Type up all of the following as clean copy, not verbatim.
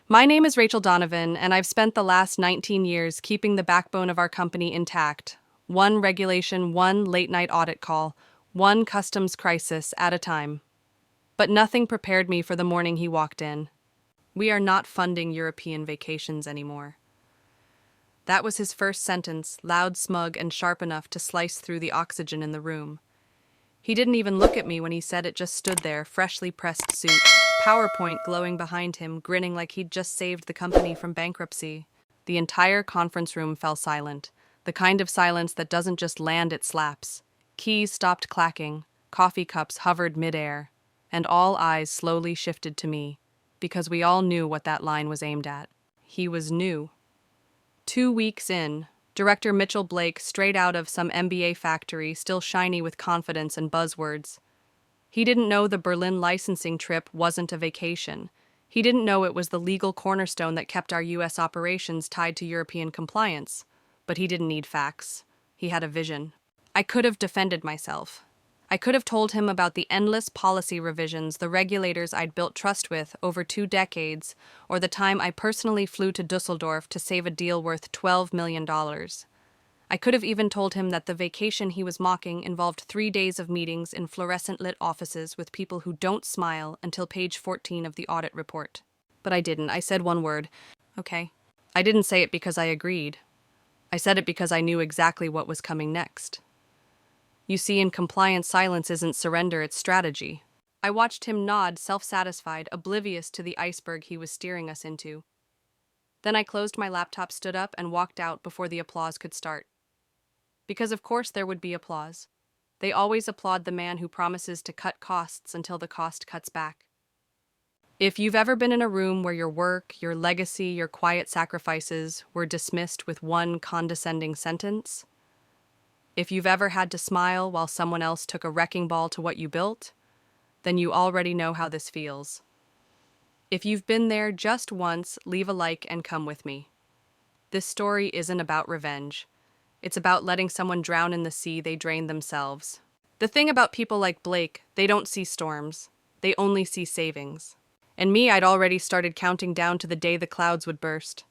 My name is Rachel Donovan, and I've spent the last 19 years keeping the backbone of our company intact. One regulation, one late night audit call, one customs crisis at a time. But nothing prepared me for the morning he walked in. We are not funding European vacations anymore. That was his first sentence, loud, smug, and sharp enough to slice through the oxygen in the room. He didn't even look at me when he said it, just stood there, freshly pressed suit, PowerPoint glowing behind him, grinning like he'd just saved the company from bankruptcy. The entire conference room fell silent, the kind of silence that doesn't just land, it slaps. Keys stopped clacking, coffee cups hovered midair, and all eyes slowly shifted to me, because we all knew what that line was aimed at. He was new. 2 weeks in, Director Mitchell Blake, straight out of some MBA factory, still shiny with confidence and buzzwords. He didn't know the Berlin licensing trip wasn't a vacation. He didn't know it was the legal cornerstone that kept our U.S. operations tied to European compliance. But he didn't need facts. He had a vision. I could have defended myself. I could have told him about the endless policy revisions, the regulators I'd built trust with over 2 decades, or the time I personally flew to Dusseldorf to save a deal worth $12 million. I could have even told him that the vacation he was mocking involved 3 days of meetings in fluorescent-lit offices with people who don't smile until page 14 of the audit report. But I didn't. I said one word. Okay. I didn't say it because I agreed. I said it because I knew exactly what was coming next. You see, in compliance, silence isn't surrender, it's strategy. I watched him nod, self-satisfied, oblivious to the iceberg he was steering us into. Then I closed my laptop, stood up, and walked out before the applause could start. Because of course there would be applause. They always applaud the man who promises to cut costs until the cost cuts back. If you've ever been in a room where your work, your legacy, your quiet sacrifices were dismissed with one condescending sentence, if you've ever had to smile while someone else took a wrecking ball to what you built, then you already know how this feels. If you've been there just once, leave a like and come with me. This story isn't about revenge. It's about letting someone drown in the sea they drained themselves. The thing about people like Blake, they don't see storms. They only see savings. And me, I'd already started counting down to the day the clouds would burst.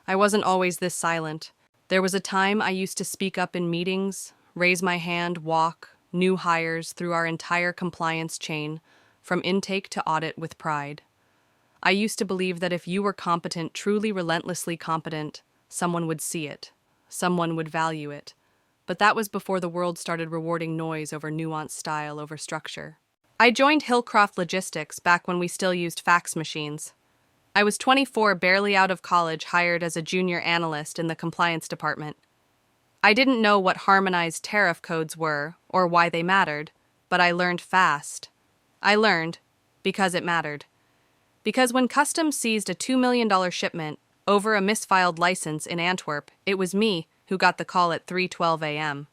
I wasn't always this silent. There was a time I used to speak up in meetings, raise my hand, walk new hires through our entire compliance chain, from intake to audit, with pride. I used to believe that if you were competent, truly relentlessly competent, someone would see it. Someone would value it. But that was before the world started rewarding noise over nuanced style over structure. I joined Hillcroft Logistics back when we still used fax machines. I was 24, barely out of college, hired as a junior analyst in the compliance department. I didn't know what harmonized tariff codes were or why they mattered, but I learned fast. I learned because it mattered. Because when Customs seized a $2 million shipment over a misfiled license in Antwerp, it was me who got the call at 3:12 a.m.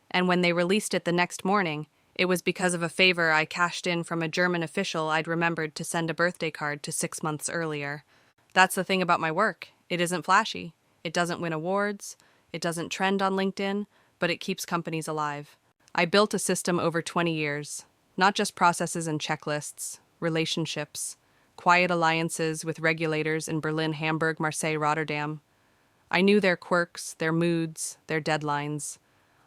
And when they released it the next morning, it was because of a favor I cashed in from a German official I'd remembered to send a birthday card to 6 months earlier. That's the thing about my work. It isn't flashy. It doesn't win awards. It doesn't trend on LinkedIn, but it keeps companies alive. I built a system over 20 years. Not just processes and checklists, relationships, quiet alliances with regulators in Berlin, Hamburg, Marseille, Rotterdam. I knew their quirks, their moods, their deadlines.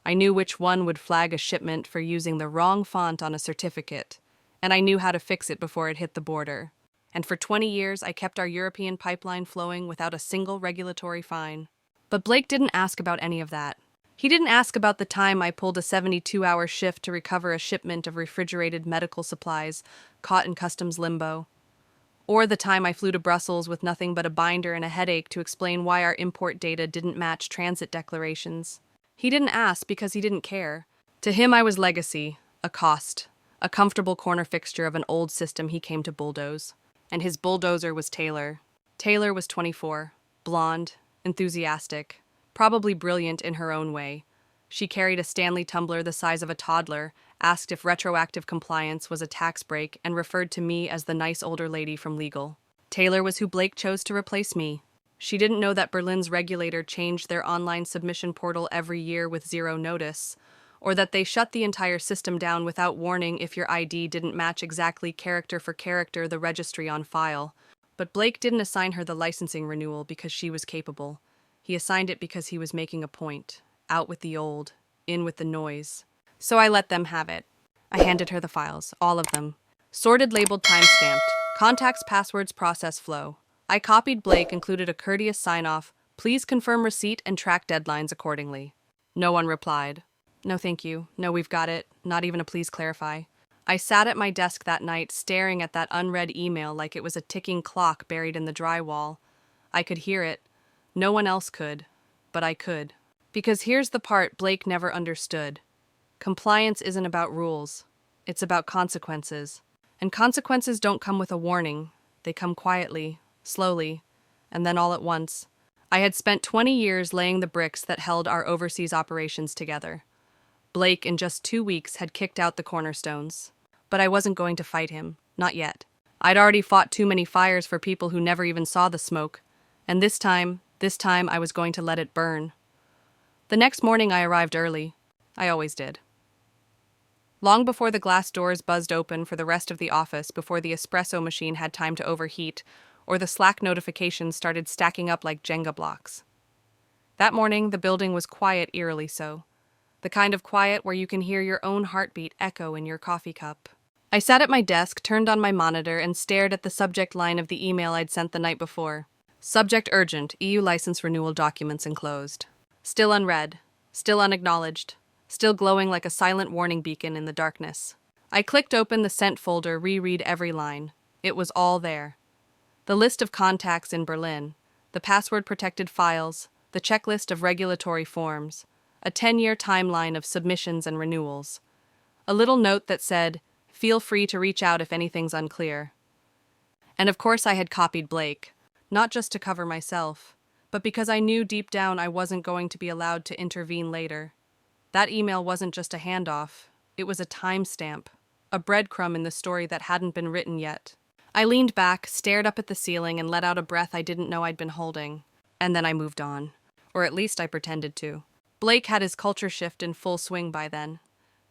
I knew which one would flag a shipment for using the wrong font on a certificate, and I knew how to fix it before it hit the border. And for 20 years, I kept our European pipeline flowing without a single regulatory fine. But Blake didn't ask about any of that. He didn't ask about the time I pulled a 72-hour shift to recover a shipment of refrigerated medical supplies caught in customs limbo, or the time I flew to Brussels with nothing but a binder and a headache to explain why our import data didn't match transit declarations. He didn't ask because he didn't care. To him, I was legacy, a cost, a comfortable corner fixture of an old system he came to bulldoze. And his bulldozer was Taylor. Taylor was 24, blonde, enthusiastic, probably brilliant in her own way. She carried a Stanley tumbler the size of a toddler, asked if retroactive compliance was a tax break, and referred to me as the nice older lady from legal. Taylor was who Blake chose to replace me. She didn't know that Berlin's regulator changed their online submission portal every year with zero notice, or that they shut the entire system down without warning if your ID didn't match exactly character for character the registry on file. But Blake didn't assign her the licensing renewal because she was capable. He assigned it because he was making a point. Out with the old, in with the noise. So I let them have it. I handed her the files, all of them. Sorted, labeled, time-stamped. Contacts, passwords, process flow. I copied Blake, included a courteous sign-off. Please confirm receipt and track deadlines accordingly. No one replied. No, thank you. No, we've got it. Not even a please clarify. I sat at my desk that night, staring at that unread email like it was a ticking clock buried in the drywall. I could hear it. No one else could. But I could. Because here's the part Blake never understood. Compliance isn't about rules. It's about consequences. And consequences don't come with a warning. They come quietly, slowly, and then all at once. I had spent 20 years laying the bricks that held our overseas operations together. Blake, in just 2 weeks, had kicked out the cornerstones. But I wasn't going to fight him. Not yet. I'd already fought too many fires for people who never even saw the smoke. And this time I was going to let it burn. The next morning I arrived early. I always did. Long before the glass doors buzzed open for the rest of the office, before the espresso machine had time to overheat, or the Slack notifications started stacking up like Jenga blocks. That morning, the building was quiet, eerily so. The kind of quiet where you can hear your own heartbeat echo in your coffee cup. I sat at my desk, turned on my monitor, and stared at the subject line of the email I'd sent the night before. Subject urgent, EU license renewal documents enclosed. Still unread, still unacknowledged, still glowing like a silent warning beacon in the darkness. I clicked open the sent folder, reread every line. It was all there. The list of contacts in Berlin, the password-protected files, the checklist of regulatory forms, a 10-year timeline of submissions and renewals. A little note that said, "Feel free to reach out if anything's unclear." And of course I had copied Blake, not just to cover myself, but because I knew deep down I wasn't going to be allowed to intervene later. That email wasn't just a handoff, it was a timestamp, a breadcrumb in the story that hadn't been written yet. I leaned back, stared up at the ceiling, and let out a breath I didn't know I'd been holding. And then I moved on. Or at least I pretended to. Blake had his culture shift in full swing by then.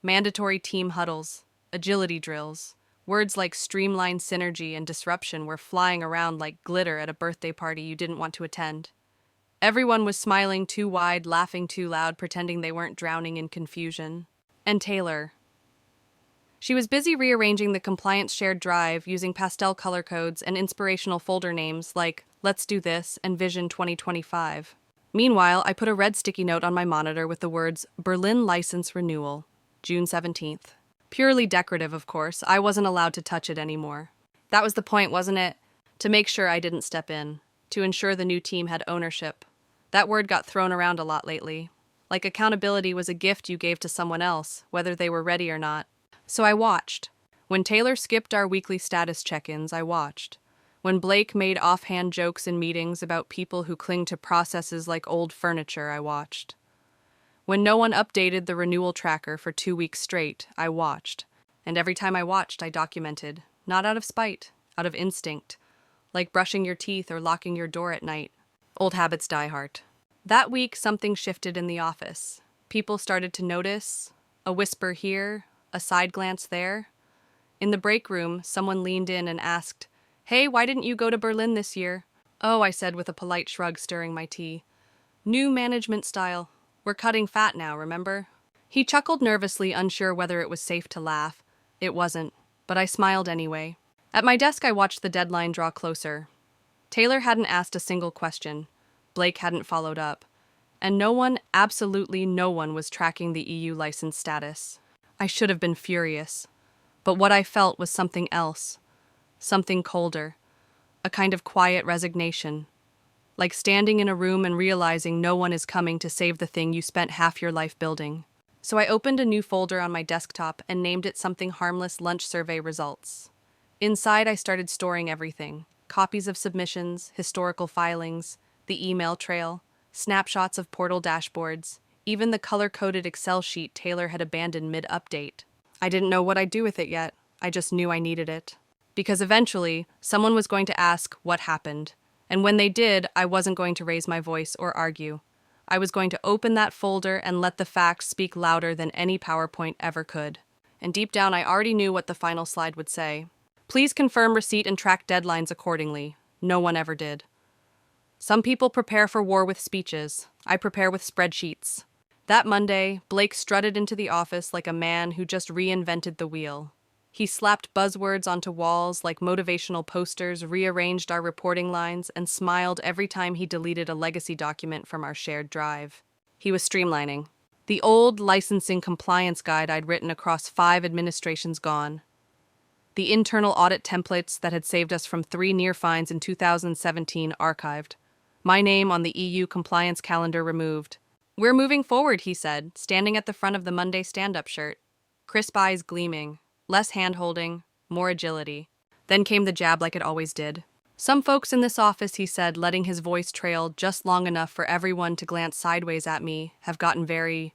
Mandatory team huddles, agility drills, words like streamline, synergy, and disruption were flying around like glitter at a birthday party you didn't want to attend. Everyone was smiling too wide, laughing too loud, pretending they weren't drowning in confusion. And Taylor. She was busy rearranging the compliance shared drive using pastel color codes and inspirational folder names like Let's Do This and Vision 2025. Meanwhile, I put a red sticky note on my monitor with the words Berlin License Renewal, June 17th. Purely decorative, of course. I wasn't allowed to touch it anymore. That was the point, wasn't it? To make sure I didn't step in. To ensure the new team had ownership. That word got thrown around a lot lately. Like accountability was a gift you gave to someone else, whether they were ready or not. So I watched. When Taylor skipped our weekly status check-ins, I watched. When Blake made offhand jokes in meetings about people who cling to processes like old furniture, I watched. When no one updated the renewal tracker for 2 weeks straight, I watched. And every time I watched, I documented. Not out of spite, out of instinct. Like brushing your teeth or locking your door at night. Old habits die hard. That week, something shifted in the office. People started to notice. A whisper here, a side glance there. In the break room, someone leaned in and asked, "Hey, why didn't you go to Berlin this year?" "Oh," I said with a polite shrug, stirring my tea. "New management style. We're cutting fat now, remember?" He chuckled nervously, unsure whether it was safe to laugh. It wasn't, but I smiled anyway. At my desk, I watched the deadline draw closer. Taylor hadn't asked a single question. Blake hadn't followed up. And no one, absolutely no one, was tracking the EU license status. I should have been furious. But what I felt was something else. Something colder. A kind of quiet resignation. Like standing in a room and realizing no one is coming to save the thing you spent half your life building. So I opened a new folder on my desktop and named it something harmless: lunch survey results. Inside, I started storing everything. Copies of submissions, historical filings, the email trail, snapshots of portal dashboards, even the color-coded Excel sheet Taylor had abandoned mid-update. I didn't know what I'd do with it yet. I just knew I needed it. Because eventually, someone was going to ask what happened. And when they did, I wasn't going to raise my voice or argue. I was going to open that folder and let the facts speak louder than any PowerPoint ever could. And deep down, I already knew what the final slide would say. Please confirm receipt and track deadlines accordingly. No one ever did. Some people prepare for war with speeches. I prepare with spreadsheets. That Monday, Blake strutted into the office like a man who just reinvented the wheel. He slapped buzzwords onto walls like motivational posters, rearranged our reporting lines, and smiled every time he deleted a legacy document from our shared drive. He was streamlining. The old licensing compliance guide I'd written across 5 administrations gone. The internal audit templates that had saved us from 3 near fines in 2017 archived. My name on the EU compliance calendar removed. "We're moving forward," he said, standing at the front of the Monday stand-up shirt. Crisp eyes gleaming. Less hand-holding, more agility. Then came the jab like it always did. "Some folks in this office," he said, letting his voice trail just long enough for everyone to glance sideways at me, "have gotten very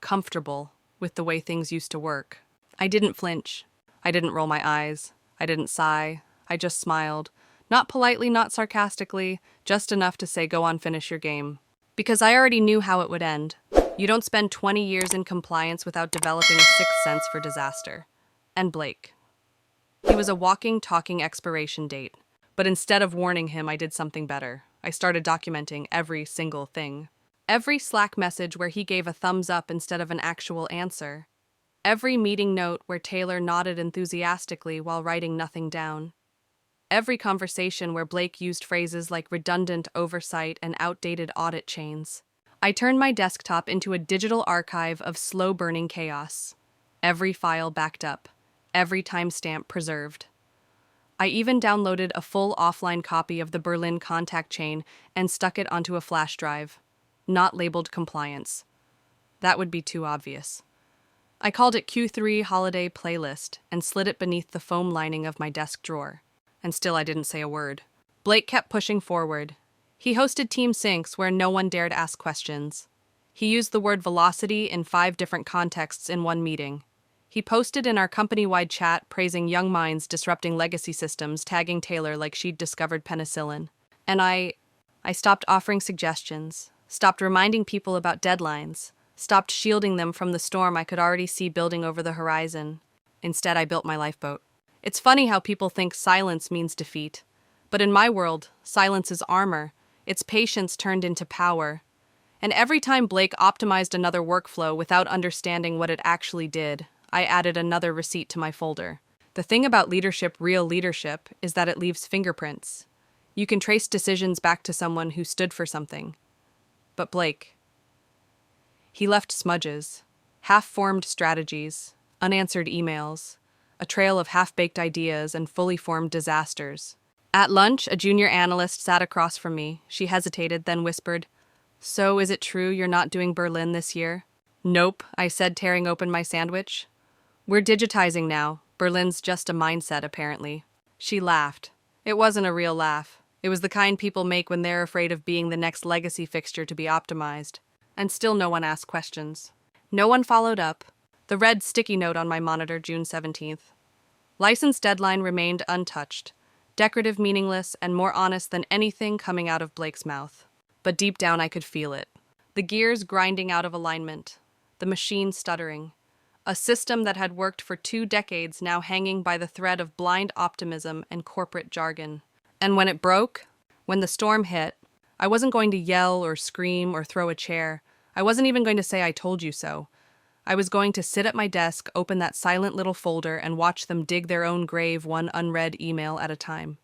comfortable with the way things used to work." I didn't flinch. I didn't roll my eyes. I didn't sigh. I just smiled. Not politely, not sarcastically, just enough to say, "Go on, finish your game." Because I already knew how it would end. You don't spend 20 years in compliance without developing a sixth sense for disaster. And Blake. He was a walking, talking expiration date. But instead of warning him, I did something better. I started documenting every single thing. Every Slack message where he gave a thumbs up instead of an actual answer. Every meeting note where Taylor nodded enthusiastically while writing nothing down. Every conversation where Blake used phrases like redundant oversight and outdated audit chains. I turned my desktop into a digital archive of slow-burning chaos. Every file backed up. Every timestamp preserved. I even downloaded a full offline copy of the Berlin contact chain and stuck it onto a flash drive. Not labeled compliance. That would be too obvious. I called it Q3 Holiday Playlist and slid it beneath the foam lining of my desk drawer. And still I didn't say a word. Blake kept pushing forward. He hosted team syncs where no one dared ask questions. He used the word velocity in 5 different contexts in one meeting. He posted in our company-wide chat praising young minds disrupting legacy systems, tagging Taylor like she'd discovered penicillin. And I stopped offering suggestions, stopped reminding people about deadlines, stopped shielding them from the storm I could already see building over the horizon. Instead, I built my lifeboat. It's funny how people think silence means defeat. But in my world, silence is armor. It's patience turned into power. And every time Blake optimized another workflow without understanding what it actually did, I added another receipt to my folder. The thing about leadership, real leadership, is that it leaves fingerprints. You can trace decisions back to someone who stood for something. But Blake, he left smudges, half-formed strategies, unanswered emails, a trail of half-baked ideas and fully formed disasters. At lunch, a junior analyst sat across from me. She hesitated, then whispered, "So is it true you're not doing Berlin this year?" "Nope," I said, tearing open my sandwich. "We're digitizing now. Berlin's just a mindset, apparently." She laughed. It wasn't a real laugh. It was the kind people make when they're afraid of being the next legacy fixture to be optimized. And still no one asked questions. No one followed up. The red sticky note on my monitor, June 17th. License deadline remained untouched. Decorative, meaningless, and more honest than anything coming out of Blake's mouth. But deep down I could feel it. The gears grinding out of alignment. The machine stuttering. A system that had worked for 2 decades now hanging by the thread of blind optimism and corporate jargon. And when it broke, when the storm hit, I wasn't going to yell or scream or throw a chair. I wasn't even going to say "I told you so." I was going to sit at my desk, open that silent little folder, and watch them dig their own grave one unread email at a time.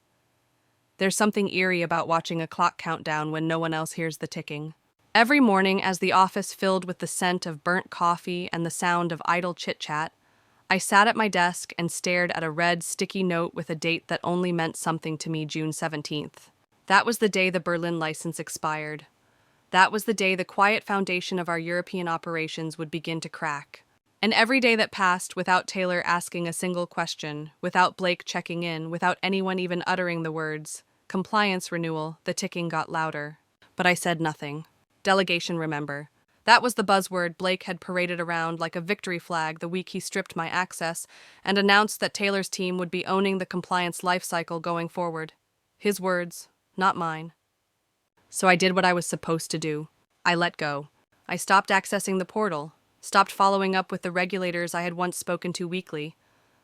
There's something eerie about watching a clock countdown when no one else hears the ticking. Every morning, as the office filled with the scent of burnt coffee and the sound of idle chit-chat, I sat at my desk and stared at a red, sticky note with a date that only meant something to me, June 17th. That was the day the Berlin license expired. That was the day the quiet foundation of our European operations would begin to crack. And every day that passed without Taylor asking a single question, without Blake checking in, without anyone even uttering the words, "compliance renewal," the ticking got louder. But I said nothing. Delegation, remember. That was the buzzword Blake had paraded around like a victory flag the week he stripped my access and announced that Taylor's team would be owning the compliance lifecycle going forward. His words, not mine. So I did what I was supposed to do. I let go. I stopped accessing the portal, stopped following up with the regulators I had once spoken to weekly,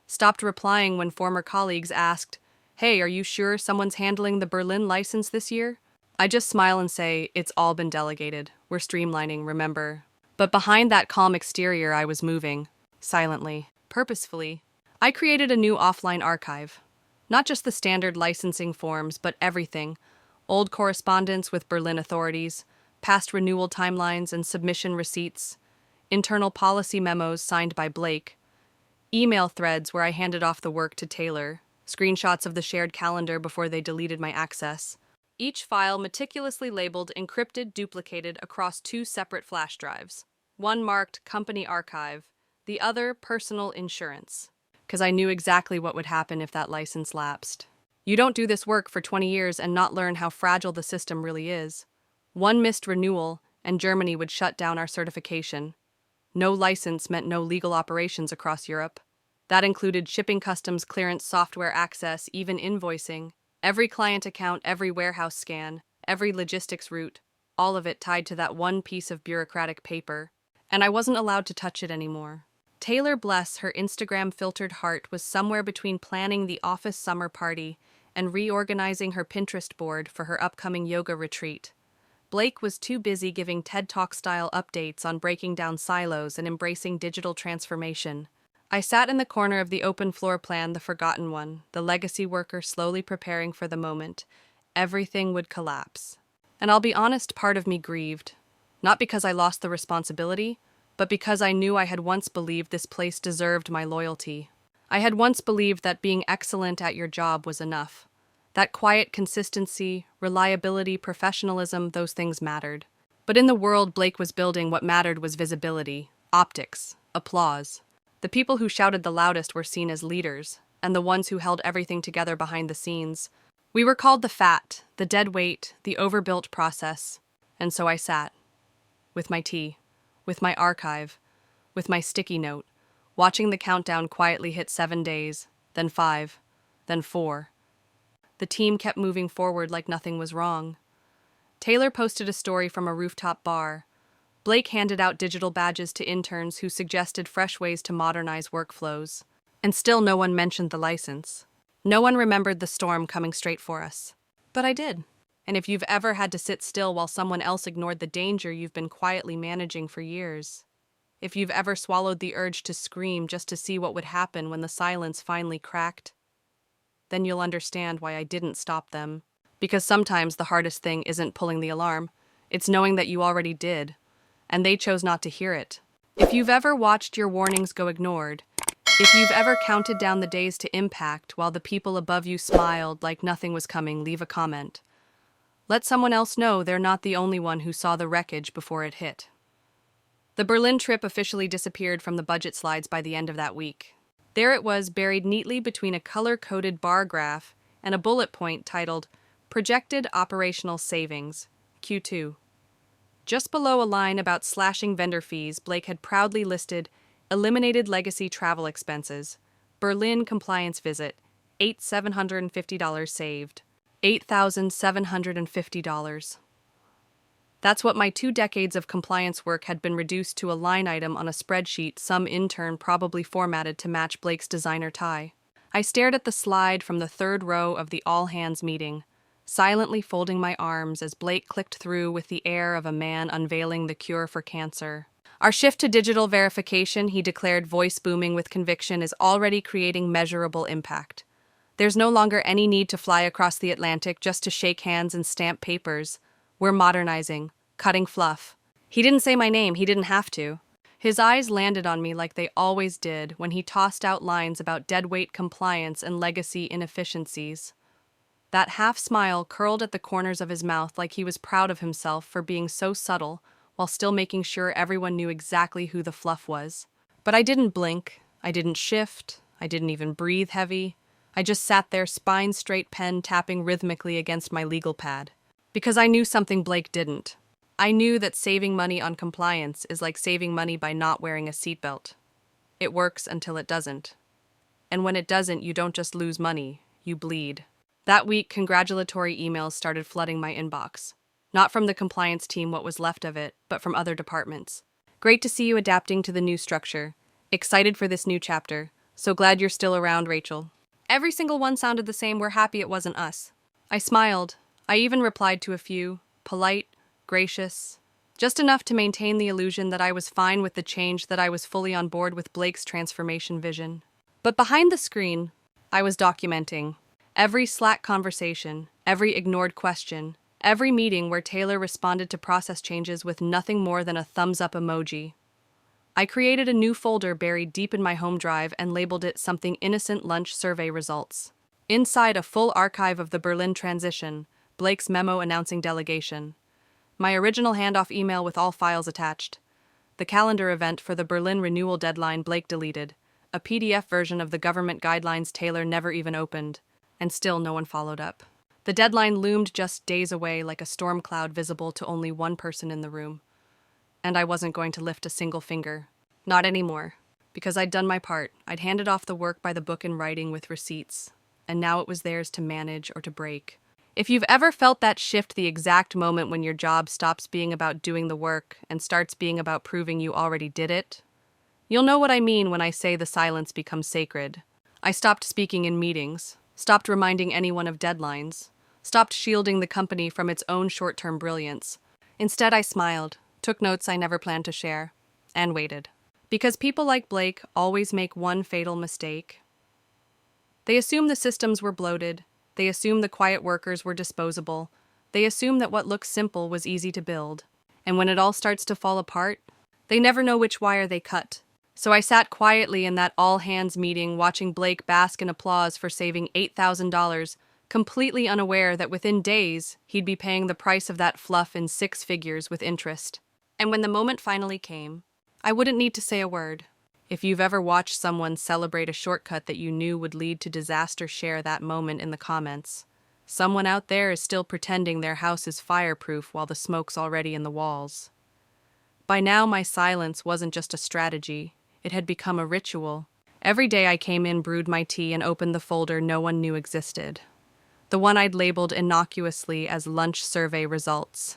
stopped replying when former colleagues asked, "Hey, are you sure someone's handling the Berlin license this year?" I just smile and say, "It's all been delegated. We're streamlining, remember?" But behind that calm exterior, I was moving. Silently. Purposefully. I created a new offline archive. Not just the standard licensing forms, but everything. Old correspondence with Berlin authorities, past renewal timelines and submission receipts, internal policy memos signed by Blake, email threads where I handed off the work to Taylor, screenshots of the shared calendar before they deleted my access. Each file meticulously labeled encrypted, duplicated across two separate flash drives. One marked Company Archive, the other Personal Insurance. Because I knew exactly what would happen if that license lapsed. You don't do this work for 20 years and not learn how fragile the system really is. One missed renewal, and Germany would shut down our certification. No license meant no legal operations across Europe. That included shipping customs clearance, software access, even invoicing. Every client account, every warehouse scan, every logistics route, all of it tied to that one piece of bureaucratic paper. And I wasn't allowed to touch it anymore. Taylor, bless her Instagram-filtered heart, was somewhere between planning the office summer party and reorganizing her Pinterest board for her upcoming yoga retreat. Blake was too busy giving TED Talk-style updates on breaking down silos and embracing digital transformation. I sat in the corner of the open floor plan, the forgotten one, the legacy worker slowly preparing for the moment. Everything would collapse. And I'll be honest, part of me grieved. Not because I lost the responsibility, but because I knew I had once believed this place deserved my loyalty. I had once believed that being excellent at your job was enough. That quiet consistency, reliability, professionalism, those things mattered. But in the world Blake was building, what mattered was visibility, optics, applause. The people who shouted the loudest were seen as leaders, and the ones who held everything together behind the scenes. We were called the fat, the dead weight, the overbuilt process. And so I sat, with my tea, with my archive, with my sticky note, watching the countdown quietly hit 7 days, then 5, then 4. The team kept moving forward like nothing was wrong. Taylor posted a story from a rooftop bar. Blake handed out digital badges to interns who suggested fresh ways to modernize workflows. And still no one mentioned the license. No one remembered the storm coming straight for us. But I did. And if you've ever had to sit still while someone else ignored the danger you've been quietly managing for years, if you've ever swallowed the urge to scream just to see what would happen when the silence finally cracked, then you'll understand why I didn't stop them. Because sometimes the hardest thing isn't pulling the alarm, it's knowing that you already did, and they chose not to hear it. If you've ever watched your warnings go ignored, if you've ever counted down the days to impact while the people above you smiled like nothing was coming, leave a comment. Let someone else know they're not the only one who saw the wreckage before it hit. The Berlin trip officially disappeared from the budget slides by the end of that week. There it was, buried neatly between a color-coded bar graph and a bullet point titled Projected Operational Savings, Q2. Just below a line about slashing vendor fees, Blake had proudly listed eliminated legacy travel expenses, Berlin compliance visit, $8,750 saved. $8,750. That's what my 2 decades of compliance work had been reduced to, a line item on a spreadsheet some intern probably formatted to match Blake's designer tie. I stared at the slide from the third row of the all-hands meeting, silently folding my arms as Blake clicked through with the air of a man unveiling the cure for cancer. Our shift to digital verification, he declared, voice booming with conviction, is already creating measurable impact. There's no longer any need to fly across the Atlantic just to shake hands and stamp papers. We're modernizing, cutting fluff. He didn't say my name, he didn't have to. His eyes landed on me like they always did when he tossed out lines about deadweight compliance and legacy inefficiencies. That half smile curled at the corners of his mouth like he was proud of himself for being so subtle while still making sure everyone knew exactly who the fluff was. But I didn't blink, I didn't shift, I didn't even breathe heavy. I just sat there, spine straight, pen tapping rhythmically against my legal pad. Because I knew something Blake didn't. I knew that saving money on compliance is like saving money by not wearing a seatbelt. It works until it doesn't. And when it doesn't, you don't just lose money, you bleed. That week, congratulatory emails started flooding my inbox. Not from the compliance team, what was left of it, but from other departments. Great to see you adapting to the new structure. Excited for this new chapter. So glad you're still around, Rachel. Every single one sounded the same. We're happy it wasn't us. I smiled. I even replied to a few, polite, gracious, just enough to maintain the illusion that I was fine with the change, that I was fully on board with Blake's transformation vision. But behind the screen, I was documenting every Slack conversation, every ignored question, every meeting where Taylor responded to process changes with nothing more than a thumbs-up emoji. I created a new folder buried deep in my home drive and labeled it something innocent: lunch survey results. Inside, a full archive of the Berlin transition, Blake's memo announcing delegation, my original handoff email with all files attached, the calendar event for the Berlin renewal deadline Blake deleted, a PDF version of the government guidelines Taylor never even opened, and still no one followed up. The deadline loomed just days away, like a storm cloud visible to only one person in the room. And I wasn't going to lift a single finger. Not anymore. Because I'd done my part. I'd handed off the work by the book in writing with receipts. And now it was theirs to manage or to break. If you've ever felt that shift, the exact moment when your job stops being about doing the work and starts being about proving you already did it, you'll know what I mean when I say the silence becomes sacred. I stopped speaking in meetings, stopped reminding anyone of deadlines, stopped shielding the company from its own short-term brilliance. Instead, I smiled, took notes I never planned to share, and waited. Because people like Blake always make one fatal mistake. They assume the systems were bloated. They assume the quiet workers were disposable. They assume that what looks simple was easy to build. And when it all starts to fall apart, they never know which wire they cut. So I sat quietly in that all-hands meeting, watching Blake bask in applause for saving $8,000, completely unaware that within days he'd be paying the price of that fluff in 6 figures with interest. And when the moment finally came, I wouldn't need to say a word. If you've ever watched someone celebrate a shortcut that you knew would lead to disaster, share that moment in the comments. Someone out there is still pretending their house is fireproof while the smoke's already in the walls. By now, my silence wasn't just a strategy. It had become a ritual. Every day I came in, brewed my tea, and opened the folder no one knew existed. The one I'd labeled innocuously as lunch survey results.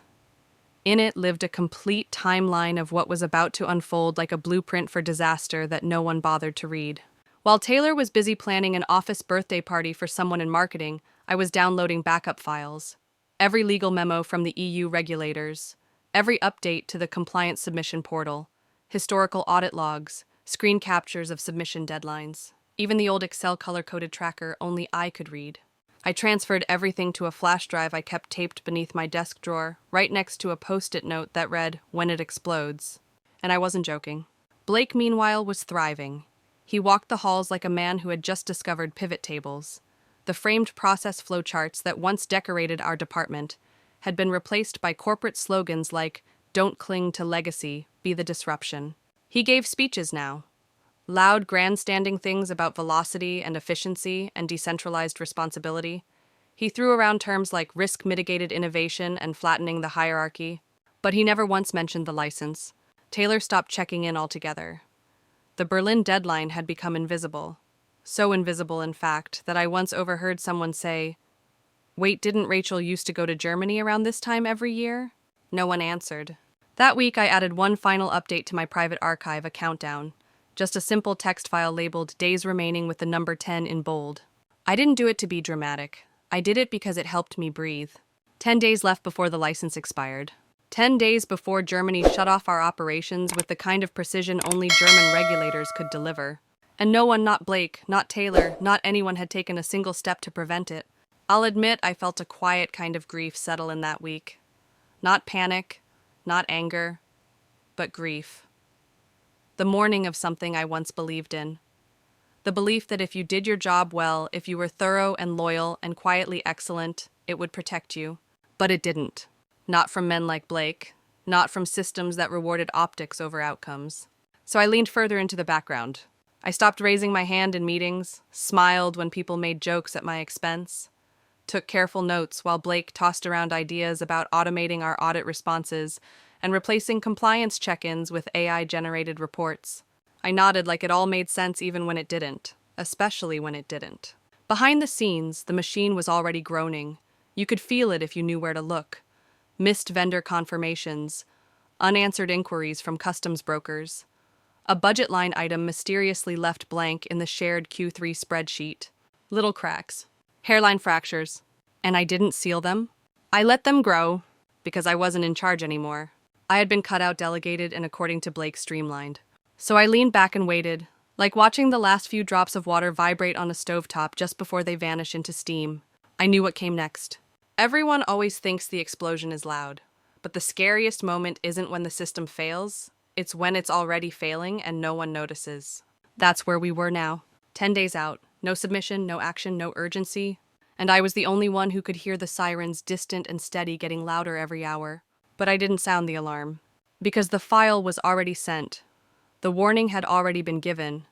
In it lived a complete timeline of what was about to unfold, like a blueprint for disaster that no one bothered to read. While Taylor was busy planning an office birthday party for someone in marketing, I was downloading backup files. Every legal memo from the EU regulators, every update to the compliance submission portal, historical audit logs, screen captures of submission deadlines, even the old Excel color-coded tracker only I could read. I transferred everything to a flash drive I kept taped beneath my desk drawer, right next to a post-it note that read, "When it explodes." And I wasn't joking. Blake, meanwhile, was thriving. He walked the halls like a man who had just discovered pivot tables. The framed process flowcharts that once decorated our department had been replaced by corporate slogans like, "Don't cling to legacy, be the disruption." He gave speeches now. Loud, grandstanding things about velocity and efficiency and decentralized responsibility. He threw around terms like risk-mitigated innovation and flattening the hierarchy, but he never once mentioned the license. Taylor stopped checking in altogether. The Berlin deadline had become invisible. So invisible, in fact, that I once overheard someone say, "Wait, didn't Rachel used to go to Germany around this time every year?" No one answered. That week, I added one final update to my private archive, a countdown. Just a simple text file labeled "Days Remaining" with the number 10 in bold. I didn't do it to be dramatic. I did it because it helped me breathe. 10 days left before the license expired. 10 days before Germany shut off our operations with the kind of precision only German regulators could deliver. And no one, not Blake, not Taylor, not anyone had taken a single step to prevent it. I'll admit I felt a quiet kind of grief settle in that week. Not panic, not anger, but grief. The mourning of something I once believed in. The belief that if you did your job well, if you were thorough and loyal and quietly excellent, it would protect you. But it didn't. Not from men like Blake. Not from systems that rewarded optics over outcomes. So I leaned further into the background. I stopped raising my hand in meetings, smiled when people made jokes at my expense, took careful notes while Blake tossed around ideas about automating our audit responses and replacing compliance check-ins with AI-generated reports. I nodded like it all made sense even when it didn't, especially when it didn't. Behind the scenes, the machine was already groaning. You could feel it if you knew where to look. Missed vendor confirmations, unanswered inquiries from customs brokers, a budget line item mysteriously left blank in the shared Q3 spreadsheet. little cracks, hairline fractures, and I didn't seal them. I let them grow because I wasn't in charge anymore. I had been cut out, delegated, and according to Blake, streamlined. So I leaned back and waited, like watching the last few drops of water vibrate on a stovetop just before they vanish into steam. I knew what came next. Everyone always thinks the explosion is loud, but the scariest moment isn't when the system fails, it's when it's already failing and no one notices. That's where we were now. 10 days out, no submission, no action, no urgency, and I was the only one who could hear the sirens, distant and steady, getting louder every hour. But I didn't sound the alarm, because the file was already sent. The warning had already been given,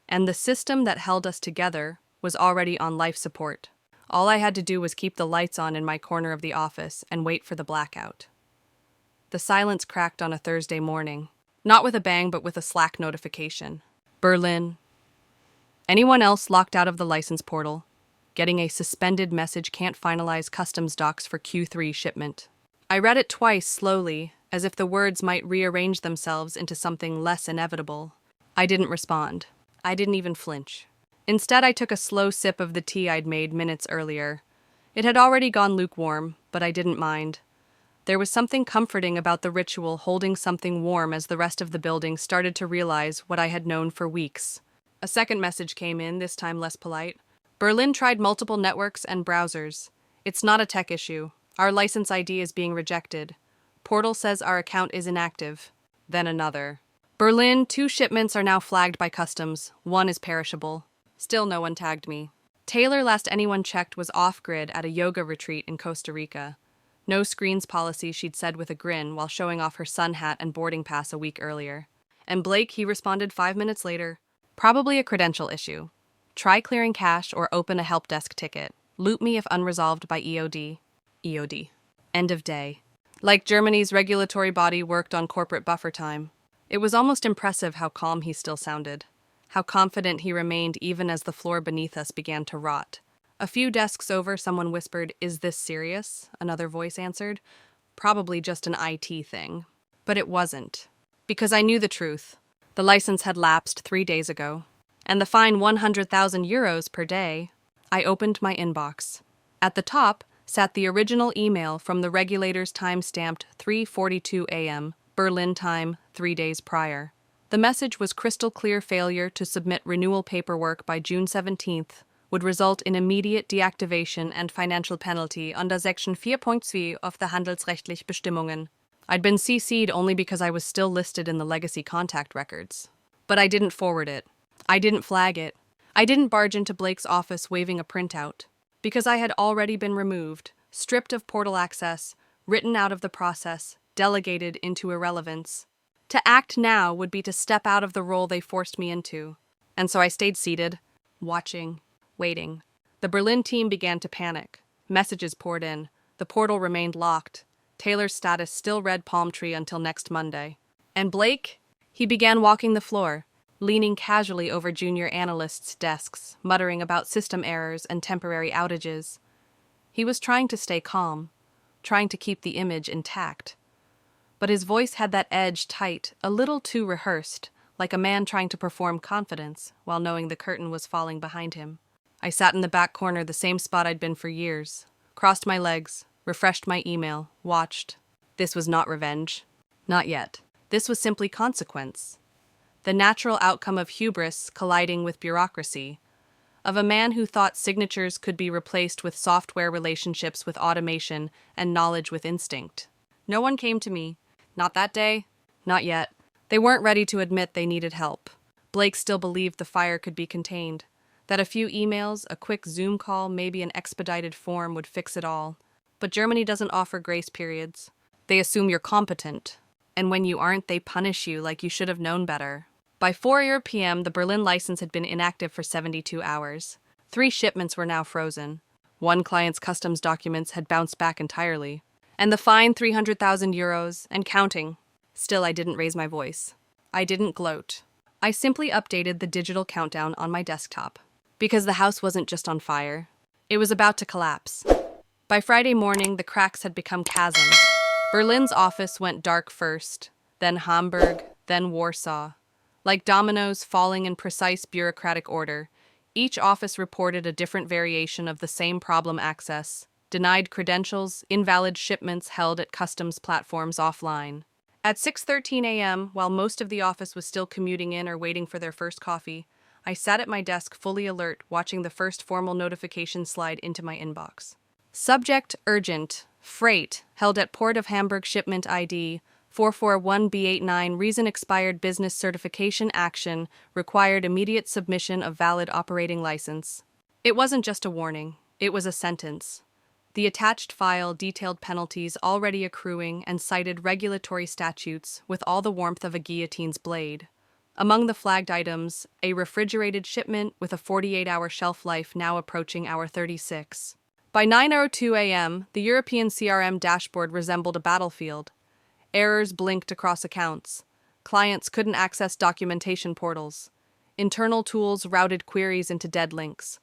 and the system that held us together was already on life support. All I had to do was keep the lights on in my corner of the office and wait for the blackout. The silence cracked on a Thursday morning, not with a bang but with a Slack notification. Berlin. Anyone else locked out of the license portal, getting a suspended message, can't finalize customs docs for Q3 shipment. I read it twice slowly, as if the words might rearrange themselves into something less inevitable. I didn't respond. I didn't even flinch. Instead, I took a slow sip of the tea I'd made minutes earlier. It had already gone lukewarm, but I didn't mind. There was something comforting about the ritual, holding something warm as the rest of the building started to realize what I had known for weeks. A second message came in, this time less polite. Berlin tried multiple networks and browsers. It's not a tech issue. Our license ID is being rejected. Portal says our account is inactive. Then another. Berlin, 2 shipments are now flagged by customs. 1 is perishable. Still no one tagged me. Taylor, last anyone checked, was off-grid at a yoga retreat in Costa Rica. No screens policy, she'd said with a grin while showing off her sun hat and boarding pass a week earlier. And Blake, he responded 5 minutes later. Probably a credential issue. Try clearing cache or open a help desk ticket. Loop me if unresolved by EOD. EOD. End of day. Like Germany's regulatory body worked on corporate buffer time. It was almost impressive how calm he still sounded. How confident he remained even as the floor beneath us began to rot. A few desks over, someone whispered, "Is this serious?" Another voice answered, "Probably just an IT thing." But it wasn't. Because I knew the truth. The license had lapsed 3 days ago. And the fine 100,000 euros per day. I opened my inbox. At the top sat the original email from the regulator's time-stamped 3:42 a.m., Berlin time, 3 days prior. The message was crystal clear: failure to submit renewal paperwork by June 17th would result in immediate deactivation and financial penalty under Section 4.2 of the Handelsrechtliche Bestimmungen. I'd been CC'd only because I was still listed in the legacy contact records. But I didn't forward it. I didn't flag it. I didn't barge into Blake's office waving a printout. Because I had already been removed, stripped of portal access, written out of the process, delegated into irrelevance. To act now would be to step out of the role they forced me into. And so I stayed seated, watching, waiting. The Berlin team began to panic. Messages poured in. The portal remained locked. Taylor's status still read palm tree until next Monday. And Blake? He began walking the floor, leaning casually over junior analysts' desks, muttering about system errors and temporary outages. He was trying to stay calm, trying to keep the image intact. But his voice had that edge tight, a little too rehearsed, like a man trying to perform confidence while knowing the curtain was falling behind him. I sat in the back corner, the same spot I'd been for years, crossed my legs, refreshed my email, watched. This was not revenge. Not yet. This was simply consequence. The natural outcome of hubris colliding with bureaucracy, of a man who thought signatures could be replaced with software, relationships with automation, and knowledge with instinct. No one came to me. Not that day. Not yet. They weren't ready to admit they needed help. Blake still believed the fire could be contained, that a few emails, a quick Zoom call, maybe an expedited form would fix it all. But Germany doesn't offer grace periods. They assume you're competent, and when you aren't, they punish you like you should have known better. By 4 p.m., the Berlin license had been inactive for 72 hours. 3 shipments were now frozen. 1 client's customs documents had bounced back entirely. And the fine 300,000 euros, and counting. Still, I didn't raise my voice. I didn't gloat. I simply updated the digital countdown on my desktop. Because the house wasn't just on fire. It was about to collapse. By Friday morning, the cracks had become chasms. Berlin's office went dark first, then Hamburg, then Warsaw. Like dominoes falling in precise bureaucratic order, Each office reported a different variation of the same problem: access, denied credentials, invalid shipments held at customs platforms offline. At 6:13 a.m., while most of the office was still commuting in or waiting for their first coffee, I sat at my desk fully alert, watching the first formal notification slide into my inbox. Subject: urgent. Freight, held at Port of Hamburg, shipment ID 441B89, reason: expired business certification, action, required immediate submission of valid operating license. It wasn't just a warning, it was a sentence. The attached file detailed penalties already accruing and cited regulatory statutes with all the warmth of a guillotine's blade. Among the flagged items, a refrigerated shipment with a 48-hour shelf life now approaching hour 36. By 9:02 a.m., the European CRM dashboard resembled a battlefield. Errors blinked across accounts. Clients couldn't access documentation portals. Internal tools routed queries into dead links.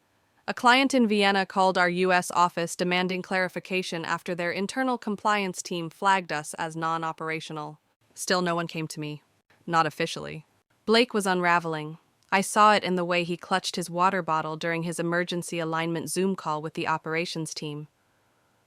A client in Vienna called our U.S. office demanding clarification after their internal compliance team flagged us as non-operational. Still, no one came to me. Not officially. Blake was unraveling. I saw it in the way he clutched his water bottle during his emergency alignment Zoom call with the operations team.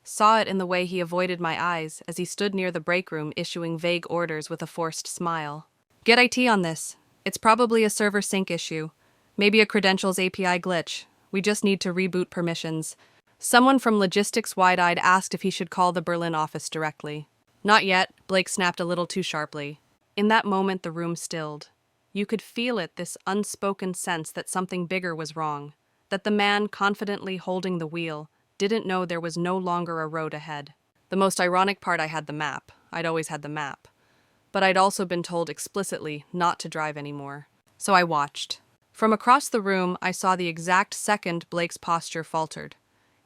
Saw it in the way he avoided my eyes as he stood near the break room issuing vague orders with a forced smile. Get IT on this. It's probably a server sync issue. Maybe a credentials API glitch. We just need to reboot permissions. Someone from logistics wide-eyed asked if he should call the Berlin office directly. Not yet, Blake snapped a little too sharply. In that moment, the room stilled. You could feel it, this unspoken sense that something bigger was wrong, that the man confidently holding the wheel didn't know there was no longer a road ahead. The most ironic part: I had the map. I'd always had the map. But I'd also been told explicitly not to drive anymore. So I watched. From across the room, I saw the exact second Blake's posture faltered.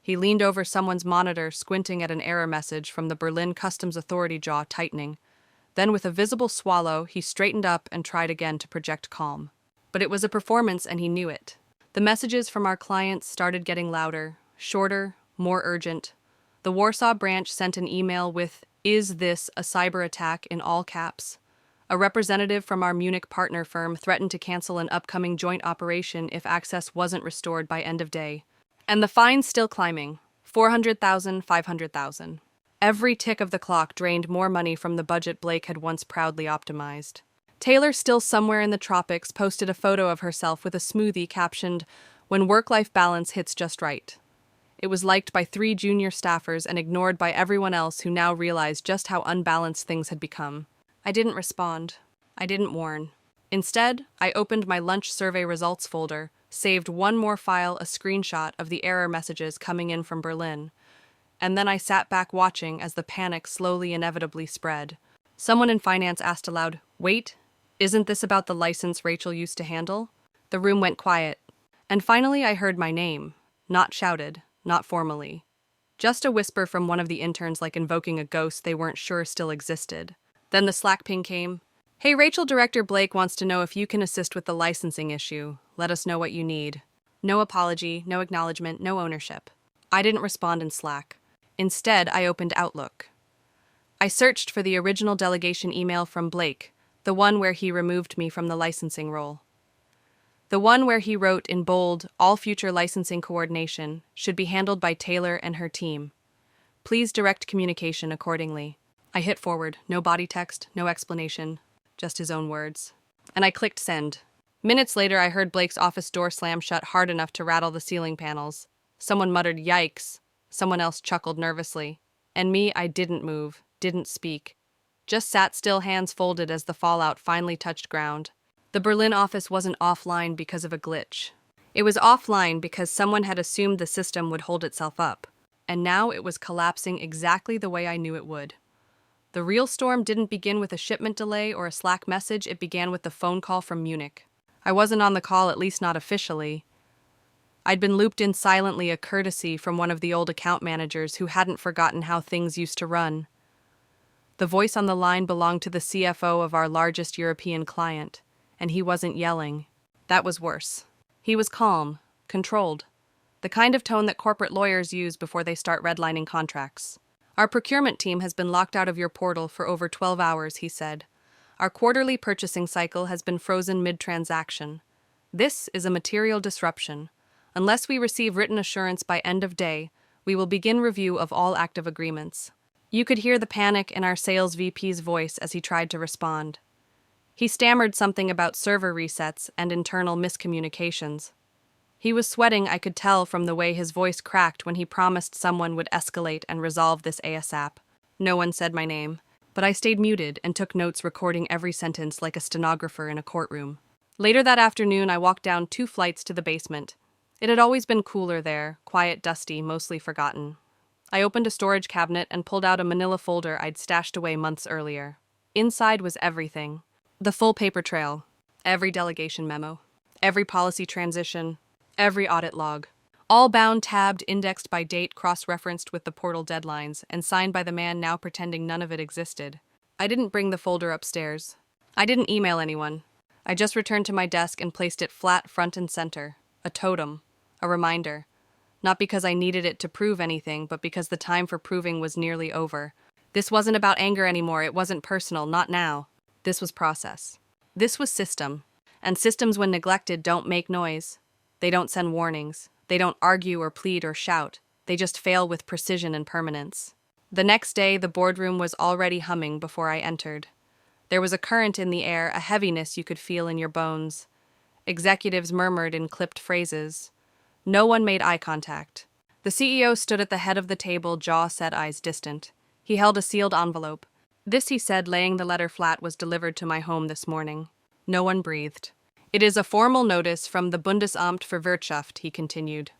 He leaned over someone's monitor, squinting at an error message from the Berlin Customs Authority, jaw tightening. Then, with a visible swallow, he straightened up and tried again to project calm. But it was a performance, and he knew it. The messages from our clients started getting louder, shorter, more urgent. The Warsaw branch sent an email with, "Is this a cyber attack?" in all caps. A representative from our Munich partner firm threatened to cancel an upcoming joint operation if access wasn't restored by end of day. And the fines still climbing. 400,000, 500,000. Every tick of the clock drained more money from the budget Blake had once proudly optimized. Taylor, still somewhere in the tropics, posted a photo of herself with a smoothie captioned, "When work-life balance hits just right." It was liked by 3 junior staffers and ignored by everyone else, who now realized just how unbalanced things had become. I didn't respond. I didn't warn. Instead, I opened my lunch survey results folder, saved one more file, a screenshot of the error messages coming in from Berlin. And then I sat back watching as the panic slowly, inevitably spread. Someone in finance asked aloud, "Wait, isn't this about the license Rachel used to handle?" The room went quiet. And finally I heard my name. Not shouted, not formally. Just a whisper from one of the interns, like invoking a ghost they weren't sure still existed. Then the Slack ping came. "Hey Rachel, Director Blake wants to know if you can assist with the licensing issue. Let us know what you need." No apology, no acknowledgement, no ownership. I didn't respond in Slack. Instead, I opened Outlook. I searched for the original delegation email from Blake, the one where he removed me from the licensing role. The one where he wrote in bold, "All future licensing coordination should be handled by Taylor and her team. Please direct communication accordingly." I hit forward, no body text, no explanation, just his own words. And I clicked send. Minutes later, I heard Blake's office door slam shut hard enough to rattle the ceiling panels. Someone muttered, "Yikes." Someone else chuckled nervously. And me, I didn't move, didn't speak. Just sat still, hands folded, as the fallout finally touched ground. The Berlin office wasn't offline because of a glitch. It was offline because someone had assumed the system would hold itself up. And now it was collapsing exactly the way I knew it would. The real storm didn't begin with a shipment delay or a Slack message, it began with the phone call from Munich. I wasn't on the call, at least not officially. I'd been looped in silently, a courtesy from one of the old account managers who hadn't forgotten how things used to run. The voice on the line belonged to the CFO of our largest European client, and he wasn't yelling. That was worse. He was calm, controlled, the kind of tone that corporate lawyers use before they start redlining contracts. "Our procurement team has been locked out of your portal for over 12 hours, he said. "Our quarterly purchasing cycle has been frozen mid-transaction. This is a material disruption. Unless we receive written assurance by end of day, we will begin review of all active agreements. You could hear the panic in our sales VP's voice as he tried to respond. He stammered something about server resets and internal miscommunications. He was sweating, I could tell from the way his voice cracked when he promised someone would escalate and resolve this ASAP. No one said my name, but I stayed muted and took notes, recording every sentence like a stenographer in a courtroom. Later that afternoon, I walked down 2 flights to the basement. It had always been cooler there, quiet, dusty, mostly forgotten. I opened a storage cabinet and pulled out a manila folder I'd stashed away months earlier. Inside was everything. The full paper trail, every delegation memo, every policy transition, every audit log. All bound, tabbed, indexed by date, cross-referenced with the portal deadlines, and signed by the man now pretending none of it existed. I didn't bring the folder upstairs. I didn't email anyone. I just returned to my desk and placed it flat front and center. A totem. A reminder. Not because I needed it to prove anything, but because the time for proving was nearly over. This wasn't about anger anymore. It wasn't personal. Not now. This was process. This was system. And systems, when neglected, don't make noise. They don't send warnings. They don't argue or plead or shout. They just fail with precision and permanence. The next day, the boardroom was already humming before I entered. There was a current in the air, a heaviness you could feel in your bones. Executives murmured in clipped phrases. No one made eye contact. The CEO stood at the head of the table, jaw set, eyes distant. He held a sealed envelope. This, he said, laying the letter flat, was delivered to my home this morning. No one breathed. It is a formal notice from the Bundesamt für Wirtschaft, he continued.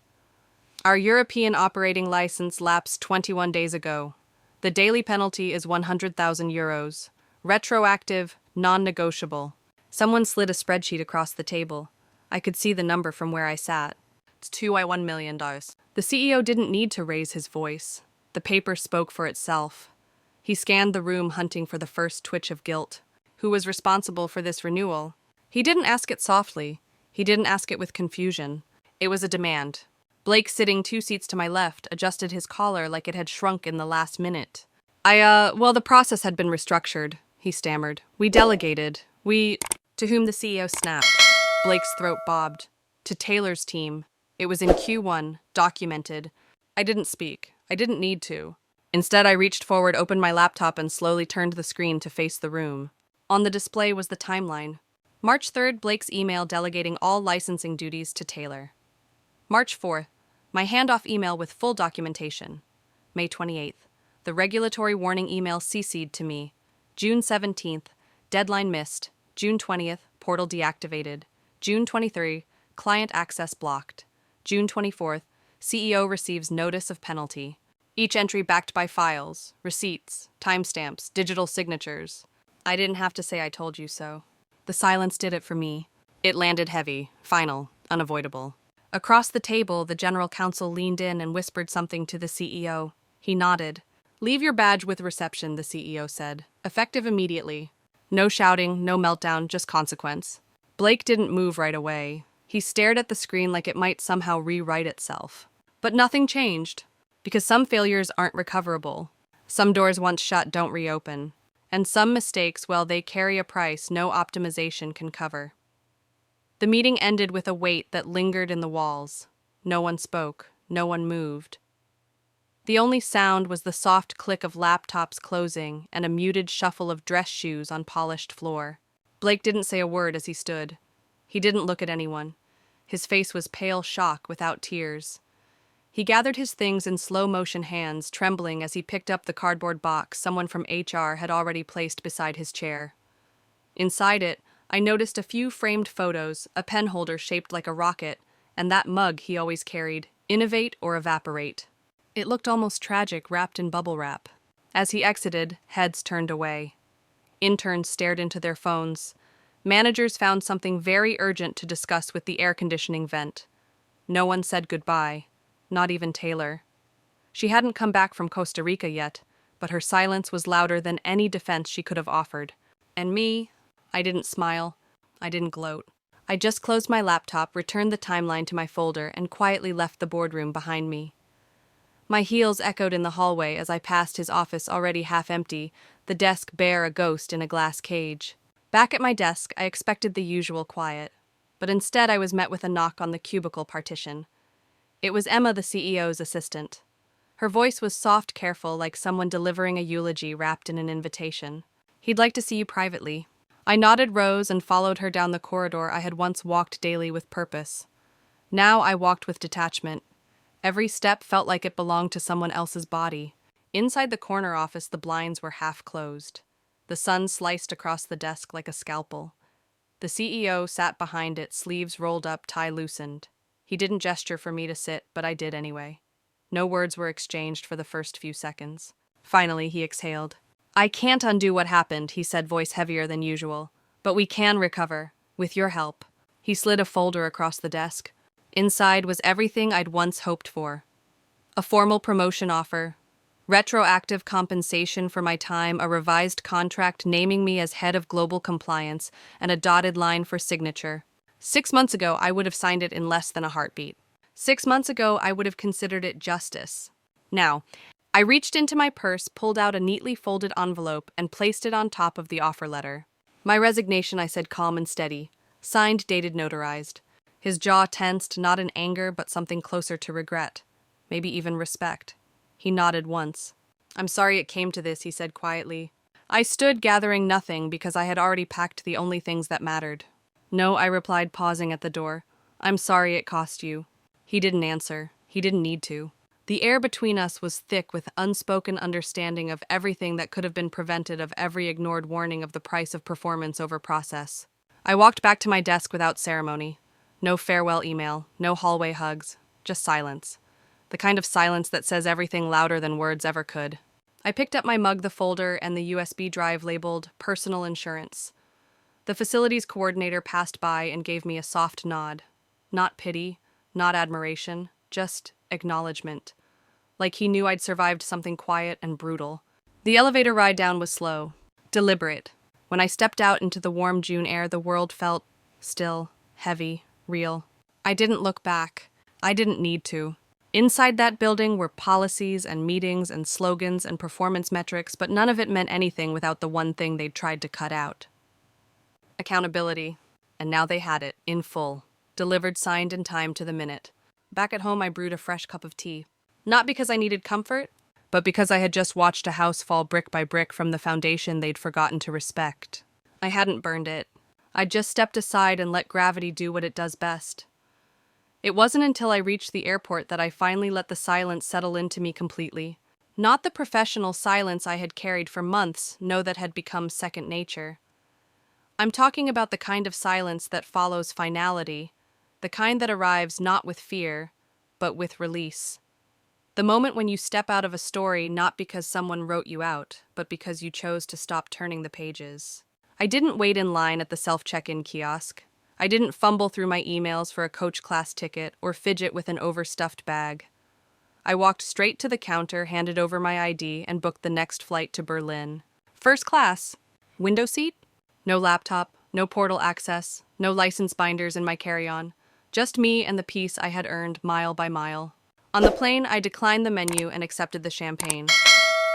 Our European operating license lapsed 21 days ago. The daily penalty is 100,000 euros. Retroactive, non-negotiable. Someone slid a spreadsheet across the table. I could see the number from where I sat. It's $1 million. The CEO didn't need to raise his voice. The paper spoke for itself. He scanned the room, hunting for the first twitch of guilt. Who was responsible for this renewal? He didn't ask it softly. He didn't ask it with confusion. It was a demand. Blake, sitting 2 seats to my left, adjusted his collar like it had shrunk in the last minute. Well, the process had been restructured, he stammered. We delegated. To whom the CEO snapped. Blake's throat bobbed. To Taylor's team. It was in Q1, documented. I didn't speak. I didn't need to. Instead, I reached forward, opened my laptop, and slowly turned the screen to face the room. On the display was the timeline. March 3rd, Blake's email delegating all licensing duties to Taylor. March 4th, my handoff email with full documentation. May 28th, the regulatory warning email CC'd to me. June 17th, deadline missed. June 20th, portal deactivated. June 23rd, client access blocked. June 24th, CEO receives notice of penalty. Each entry backed by files, receipts, timestamps, digital signatures. I didn't have to say I told you so. The silence did it for me. It landed heavy, final, unavoidable. Across the table, the general counsel leaned in and whispered something to the CEO. He nodded. Leave your badge with reception, the CEO said. Effective immediately. No shouting, no meltdown, just consequence. Blake didn't move right away. He stared at the screen like it might somehow rewrite itself. But nothing changed. Because some failures aren't recoverable. Some doors once shut don't reopen. And some mistakes, well, they carry a price no optimization can cover. The meeting ended with a weight that lingered in the walls. No one spoke. No one moved. The only sound was the soft click of laptops closing and a muted shuffle of dress shoes on polished floor. Blake didn't say a word as he stood. He didn't look at anyone. His face was pale shock without tears. He gathered his things in slow-motion hands, trembling as he picked up the cardboard box someone from HR had already placed beside his chair. Inside it, I noticed a few framed photos, a pen holder shaped like a rocket, and that mug he always carried, innovate or evaporate. It looked almost tragic, wrapped in bubble wrap. As he exited, heads turned away. Interns stared into their phones. Managers found something very urgent to discuss with the air conditioning vent. No one said goodbye. Not even Taylor. She hadn't come back from Costa Rica yet, but her silence was louder than any defense she could have offered. And me, I didn't smile. I didn't gloat. I just closed my laptop, returned the timeline to my folder, and quietly left the boardroom behind me. My heels echoed in the hallway as I passed his office already half empty, the desk bare, a ghost in a glass cage. Back at my desk, I expected the usual quiet, but instead I was met with a knock on the cubicle partition. It was Emma, the CEO's assistant. Her voice was soft, careful, like someone delivering a eulogy wrapped in an invitation. "He'd like to see you privately." I nodded, rose, and followed her down the corridor I had once walked daily with purpose. Now I walked with detachment. Every step felt like it belonged to someone else's body. Inside the corner office, the blinds were half closed. The sun sliced across the desk like a scalpel. The CEO sat behind it, sleeves rolled up, tie loosened. He didn't gesture for me to sit, but I did anyway. No words were exchanged for the first few seconds. Finally, he exhaled. "I can't undo what happened," he said, voice heavier than usual. "But we can recover, with your help." He slid a folder across the desk. Inside was everything I'd once hoped for. A formal promotion offer, retroactive compensation for my time, a revised contract naming me as head of global compliance, and a dotted line for signature. 6 months ago, I would have signed it in less than a heartbeat. 6 months ago, I would have considered it justice. Now, I reached into my purse, pulled out a neatly folded envelope, and placed it on top of the offer letter. "My resignation," I said, calm and steady. "Signed, dated, notarized." His jaw tensed, not in anger, but something closer to regret. Maybe even respect. He nodded once. "I'm sorry it came to this," he said quietly. I stood, gathering nothing, because I had already packed the only things that mattered. "No," I replied, pausing at the door. "I'm sorry it cost you." He didn't answer. He didn't need to. The air between us was thick with unspoken understanding of everything that could have been prevented, of every ignored warning of the price of performance over process. I walked back to my desk without ceremony. No farewell email, no hallway hugs, just silence. The kind of silence that says everything louder than words ever could. I picked up my mug, the folder, and the USB drive labeled Personal Insurance. The facilities coordinator passed by and gave me a soft nod. Not pity, not admiration, just acknowledgement. Like he knew I'd survived something quiet and brutal. The elevator ride down was slow, deliberate. When I stepped out into the warm June air, the world felt still, heavy, real. I didn't look back. I didn't need to. Inside that building were policies and meetings and slogans and performance metrics, but none of it meant anything without the one thing they'd tried to cut out. Accountability. And now they had it, in full. Delivered, signed in time to the minute. Back at home, I brewed a fresh cup of tea. Not because I needed comfort, but because I had just watched a house fall brick by brick from the foundation they'd forgotten to respect. I hadn't burned it. I'd just stepped aside and let gravity do what it does best. It wasn't until I reached the airport that I finally let the silence settle into me completely. Not the professional silence I had carried for months, no, that had become second nature. I'm talking about the kind of silence that follows finality, the kind that arrives not with fear, but with release. The moment when you step out of a story not because someone wrote you out, but because you chose to stop turning the pages. I didn't wait in line at the self-check-in kiosk. I didn't fumble through my emails for a coach class ticket or fidget with an overstuffed bag. I walked straight to the counter, handed over my ID, and booked the next flight to Berlin. First class. Window seat? No laptop, no portal access, no license binders in my carry-on. Just me and the peace I had earned mile by mile. On the plane, I declined the menu and accepted the champagne.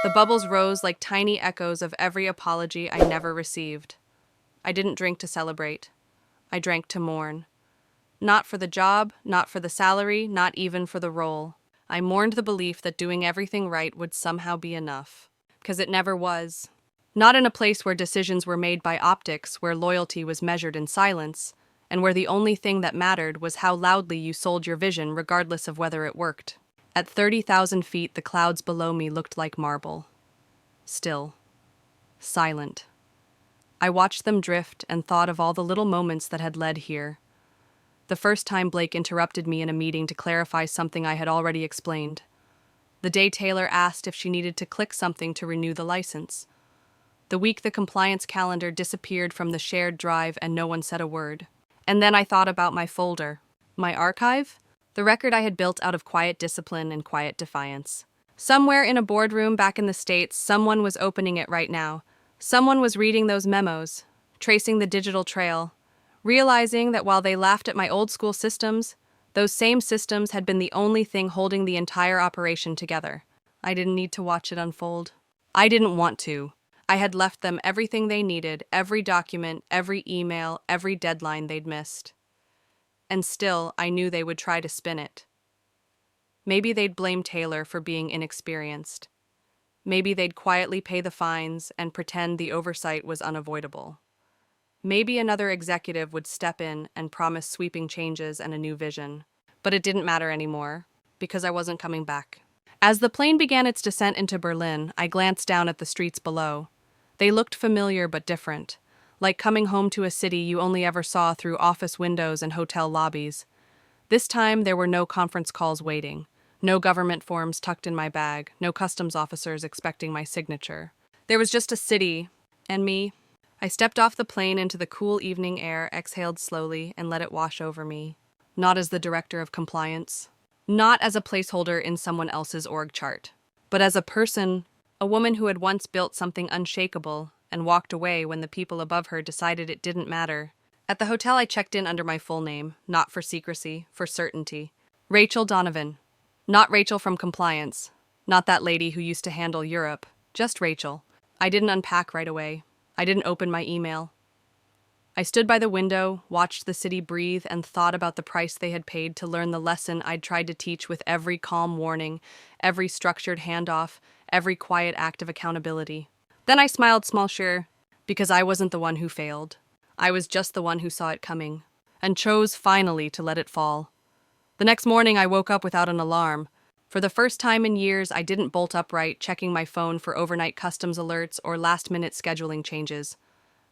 The bubbles rose like tiny echoes of every apology I never received. I didn't drink to celebrate. I drank to mourn. Not for the job, not for the salary, not even for the role. I mourned the belief that doing everything right would somehow be enough. Because it never was. Not in a place where decisions were made by optics, where loyalty was measured in silence, and where the only thing that mattered was how loudly you sold your vision regardless of whether it worked. At 30,000 feet, the clouds below me looked like marble. Still. Silent. I watched them drift and thought of all the little moments that had led here. The first time Blake interrupted me in a meeting to clarify something I had already explained. The day Taylor asked if she needed to click something to renew the license. The week the compliance calendar disappeared from the shared drive and no one said a word. And then I thought about my folder. My archive? The record I had built out of quiet discipline and quiet defiance. Somewhere in a boardroom back in the States, someone was opening it right now. Someone was reading those memos, tracing the digital trail, realizing that while they laughed at my old school systems, those same systems had been the only thing holding the entire operation together. I didn't need to watch it unfold. I didn't want to. I had left them everything they needed, every document, every email, every deadline they'd missed. And still, I knew they would try to spin it. Maybe they'd blame Taylor for being inexperienced. Maybe they'd quietly pay the fines and pretend the oversight was unavoidable. Maybe another executive would step in and promise sweeping changes and a new vision. But it didn't matter anymore, because I wasn't coming back. As the plane began its descent into Berlin, I glanced down at the streets below. They looked familiar but different, like coming home to a city you only ever saw through office windows and hotel lobbies. This time there were no conference calls waiting, no government forms tucked in my bag, no customs officers expecting my signature. There was just a city, and me. I stepped off the plane into the cool evening air, exhaled slowly, and let it wash over me. Not as the director of compliance. Not as a placeholder in someone else's org chart. But as a person, a woman who had once built something unshakable and walked away when the people above her decided it didn't matter. At the hotel I checked in under my full name, not for secrecy, for certainty. Rachel Donovan. Not Rachel from compliance. Not that lady who used to handle Europe. Just Rachel. I didn't unpack right away. I didn't open my email. I stood by the window, watched the city breathe, and thought about the price they had paid to learn the lesson I'd tried to teach with every calm warning, every structured handoff, every quiet act of accountability. Then I smiled small sure, because I wasn't the one who failed. I was just the one who saw it coming, and chose finally to let it fall. The next morning I woke up without an alarm. For the first time in years, I didn't bolt upright, checking my phone for overnight customs alerts or last-minute scheduling changes.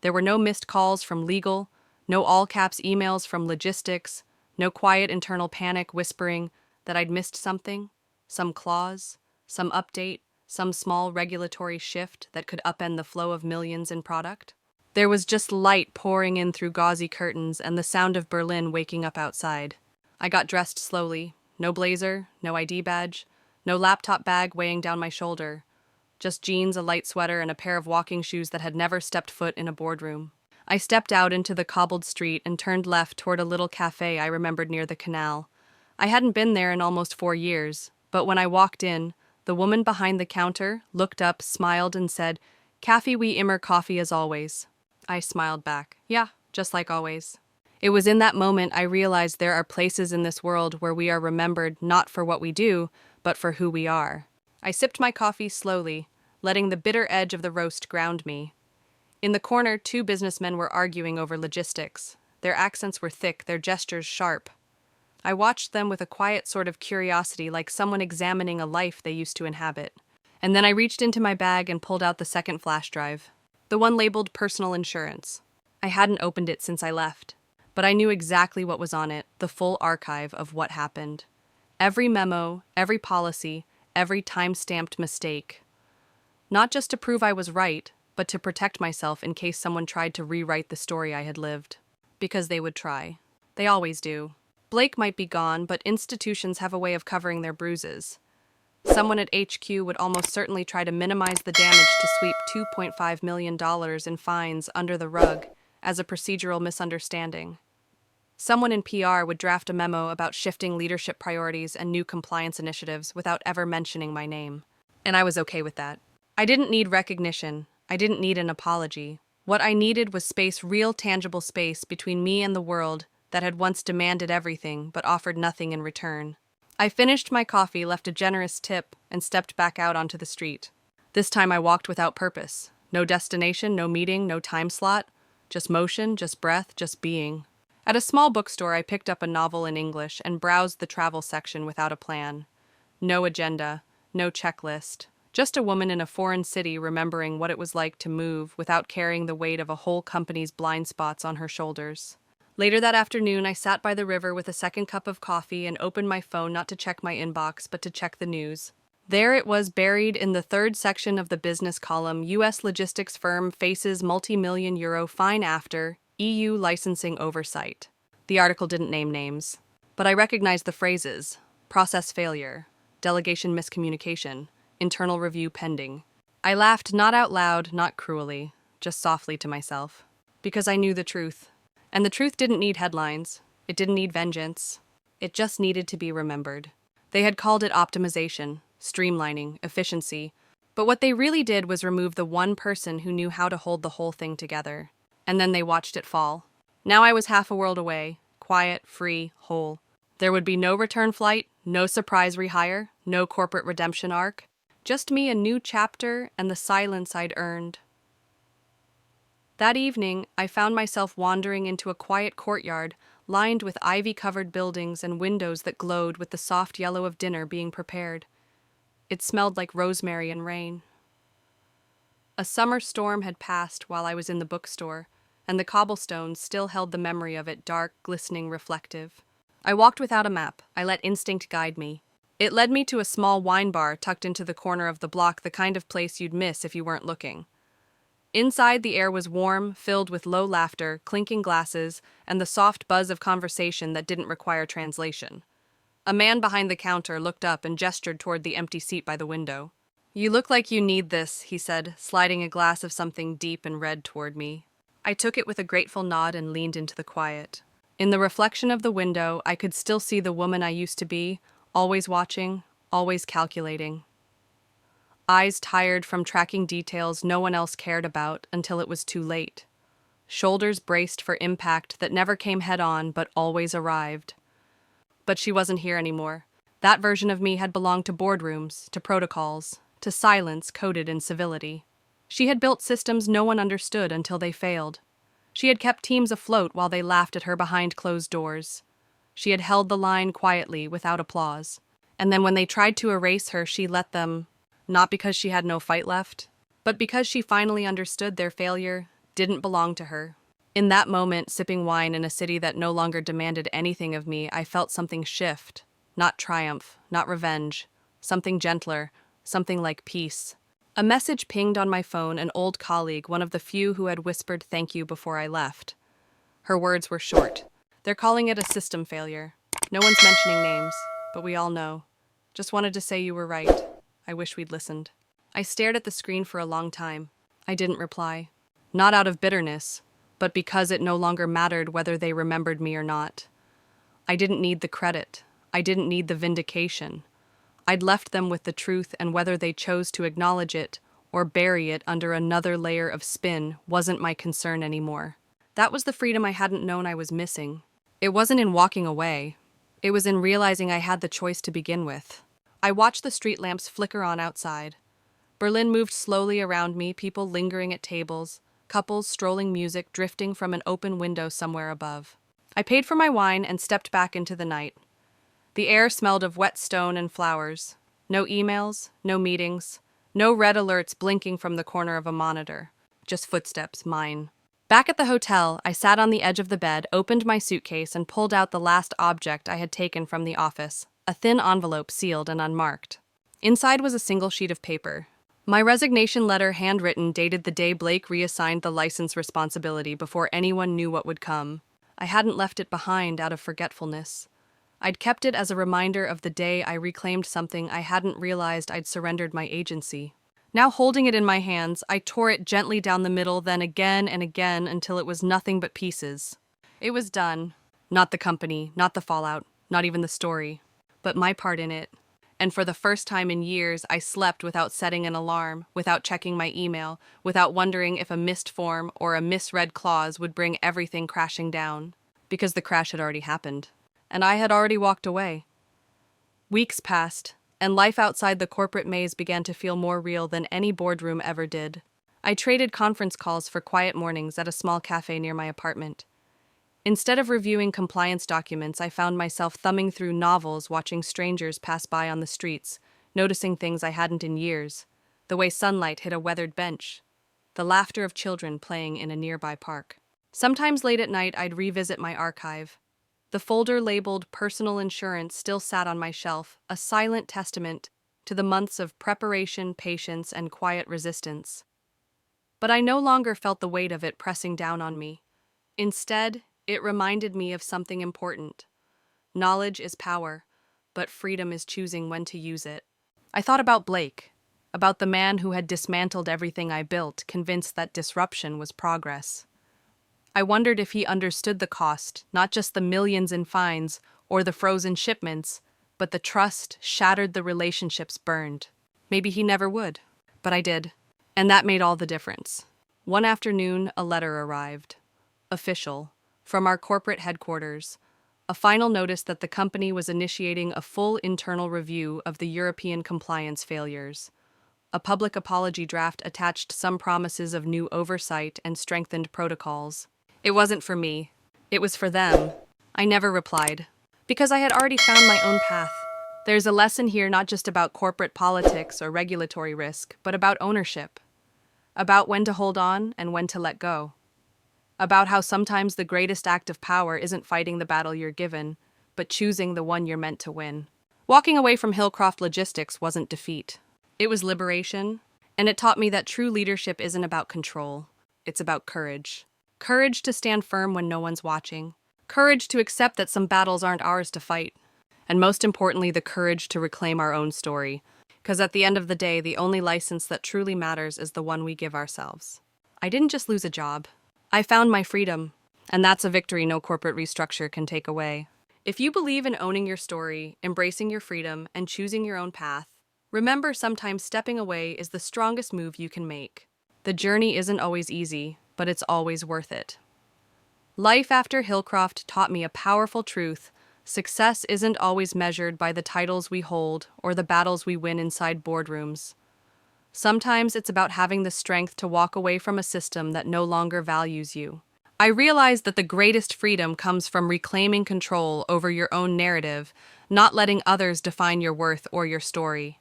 There were no missed calls from legal, no all-caps emails from logistics, no quiet internal panic whispering that I'd missed something, some clause, some update, some small regulatory shift that could upend the flow of millions in product. There was just light pouring in through gauzy curtains and the sound of Berlin waking up outside. I got dressed slowly. No blazer, no ID badge, no laptop bag weighing down my shoulder. Just jeans, a light sweater, and a pair of walking shoes that had never stepped foot in a boardroom. I stepped out into the cobbled street and turned left toward a little cafe I remembered near the canal. I hadn't been there in almost 4 years, but when I walked in, the woman behind the counter looked up, smiled, and said, "Kaffee wie immer, coffee as always." I smiled back. Yeah, just like always. It was in that moment I realized there are places in this world where we are remembered not for what we do, but for who we are. I sipped my coffee slowly, letting the bitter edge of the roast ground me. In the corner, 2 businessmen were arguing over logistics. Their accents were thick, their gestures sharp. I watched them with a quiet sort of curiosity, like someone examining a life they used to inhabit. And then I reached into my bag and pulled out the second flash drive, the one labeled personal insurance. I hadn't opened it since I left. But I knew exactly what was on it, the full archive of what happened. Every memo, every policy, every time-stamped mistake. Not just to prove I was right, but to protect myself in case someone tried to rewrite the story I had lived. Because they would try. They always do. Blake might be gone, but institutions have a way of covering their bruises. Someone at HQ would almost certainly try to minimize the damage to sweep $2.5 million in fines under the rug as a procedural misunderstanding. Someone in PR would draft a memo about shifting leadership priorities and new compliance initiatives without ever mentioning my name. And I was okay with that. I didn't need recognition. I didn't need an apology. What I needed was space, real tangible space between me and the world that had once demanded everything but offered nothing in return. I finished my coffee, left a generous tip, and stepped back out onto the street. This time I walked without purpose. No destination, no meeting, no time slot. Just motion, just breath, just being. At a small bookstore, I picked up a novel in English and browsed the travel section without a plan. No agenda, no checklist. Just a woman in a foreign city remembering what it was like to move without carrying the weight of a whole company's blind spots on her shoulders. Later that afternoon, I sat by the river with a second cup of coffee and opened my phone not to check my inbox, but to check the news. There it was, buried in the third section of the business column: U.S. logistics firm faces multi-million euro fine after EU licensing oversight. The article didn't name names, but I recognized the phrases: process failure, delegation miscommunication, internal review pending. I laughed, not out loud, not cruelly, just softly to myself, because I knew the truth. And the truth didn't need headlines. It didn't need vengeance. It just needed to be remembered. They had called it optimization, streamlining, efficiency, but what they really did was remove the one person who knew how to hold the whole thing together. And then they watched it fall. Now I was half a world away, quiet, free, whole. There would be no return flight, No surprise rehire, no corporate redemption arc. Just me, a new chapter, and the silence I'd earned. That evening, I found myself wandering into a quiet courtyard lined with ivy-covered buildings and windows that glowed with the soft yellow of dinner being prepared. It smelled like rosemary and rain. A summer storm had passed while I was in the bookstore, and the cobblestones still held the memory of it, dark, glistening, reflective. I walked without a map. I let instinct guide me. It led me to a small wine bar tucked into the corner of the block, the kind of place you'd miss if you weren't looking. Inside, the air was warm, filled with low laughter, clinking glasses, and the soft buzz of conversation that didn't require translation. A man behind the counter looked up and gestured toward the empty seat by the window. "You look like you need this," he said, sliding a glass of something deep and red toward me. I took it with a grateful nod and leaned into the quiet. In the reflection of the window, I could still see the woman I used to be, always watching, always calculating. Eyes tired from tracking details no one else cared about until it was too late. Shoulders braced for impact that never came head-on but always arrived. But she wasn't here anymore. That version of me had belonged to boardrooms, to protocols, to silence coded in civility. She had built systems no one understood until they failed. She had kept teams afloat while they laughed at her behind closed doors. She had held the line quietly, without applause. And then when they tried to erase her, she let them, not because she had no fight left, but because she finally understood their failure didn't belong to her. In that moment, sipping wine in a city that no longer demanded anything of me, I felt something shift. Not triumph, not revenge. Something gentler, something like peace. A message pinged on my phone, an old colleague, one of the few who had whispered thank you before I left. Her words were short. "They're calling it a system failure. No one's mentioning names, but we all know. Just wanted to say you were right. I wish we'd listened." I stared at the screen for a long time. I didn't reply. Not out of bitterness, but because it no longer mattered whether they remembered me or not. I didn't need the credit. I didn't need the vindication. I'd left them with the truth, and whether they chose to acknowledge it or bury it under another layer of spin wasn't my concern anymore. That was the freedom I hadn't known I was missing. It wasn't in walking away. It was in realizing I had the choice to begin with. I watched the street lamps flicker on outside. Berlin moved slowly around me, people lingering at tables, couples strolling, music drifting from an open window somewhere above. I paid for my wine and stepped back into the night. The air smelled of wet stone and flowers. No emails, no meetings, no red alerts blinking from the corner of a monitor. Just footsteps, mine. Back at the hotel, I sat on the edge of the bed, opened my suitcase, and pulled out the last object I had taken from the office, a thin envelope sealed and unmarked. Inside was a single sheet of paper. My resignation letter, handwritten, dated the day Blake reassigned the license responsibility before anyone knew what would come. I hadn't left it behind out of forgetfulness. I'd kept it as a reminder of the day I reclaimed something I hadn't realized I'd surrendered my agency. Now holding it in my hands, I tore it gently down the middle, then again and again until it was nothing but pieces. It was done. Not the company, not the fallout, not even the story, but my part in it. And for the first time in years, I slept without setting an alarm, without checking my email, without wondering if a missed form or a misread clause would bring everything crashing down. Because the crash had already happened. And I had already walked away. Weeks passed, and life outside the corporate maze began to feel more real than any boardroom ever did. I traded conference calls for quiet mornings at a small cafe near my apartment. Instead of reviewing compliance documents, I found myself thumbing through novels, watching strangers pass by on the streets, noticing things I hadn't in years. The way sunlight hit a weathered bench. The laughter of children playing in a nearby park. Sometimes late at night, I'd revisit my archive. The folder labeled Personal Insurance still sat on my shelf, a silent testament to the months of preparation, patience, and quiet resistance. But I no longer felt the weight of it pressing down on me. Instead, it reminded me of something important. Knowledge is power, but freedom is choosing when to use it. I thought about Blake, about the man who had dismantled everything I built, convinced that disruption was progress. I wondered if he understood the cost, not just the millions in fines or the frozen shipments, but the trust shattered, the relationships burned. Maybe he never would, but I did, and that made all the difference. One afternoon, a letter arrived. Official. From our corporate headquarters. A final notice that the company was initiating a full internal review of the European compliance failures. A public apology draft attached some promises of new oversight and strengthened protocols. It wasn't for me. It was for them. I never replied. Because I had already found my own path. There's a lesson here not just about corporate politics or regulatory risk, but about ownership. About when to hold on and when to let go. About how sometimes the greatest act of power isn't fighting the battle you're given, but choosing the one you're meant to win. Walking away from Hillcroft Logistics wasn't defeat. It was liberation, and it taught me that true leadership isn't about control. It's about courage. Courage to stand firm when no one's watching. Courage to accept that some battles aren't ours to fight. And most importantly, the courage to reclaim our own story. Because at the end of the day, the only license that truly matters is the one we give ourselves. I didn't just lose a job. I found my freedom. And that's a victory no corporate restructure can take away. If you believe in owning your story, embracing your freedom, and choosing your own path, remember sometimes stepping away is the strongest move you can make. The journey isn't always easy, but it's always worth it. Life after Hillcroft taught me a powerful truth. Success isn't always measured by the titles we hold or the battles we win inside boardrooms. Sometimes it's about having the strength to walk away from a system that no longer values you. I realized that the greatest freedom comes from reclaiming control over your own narrative, not letting others define your worth or your story.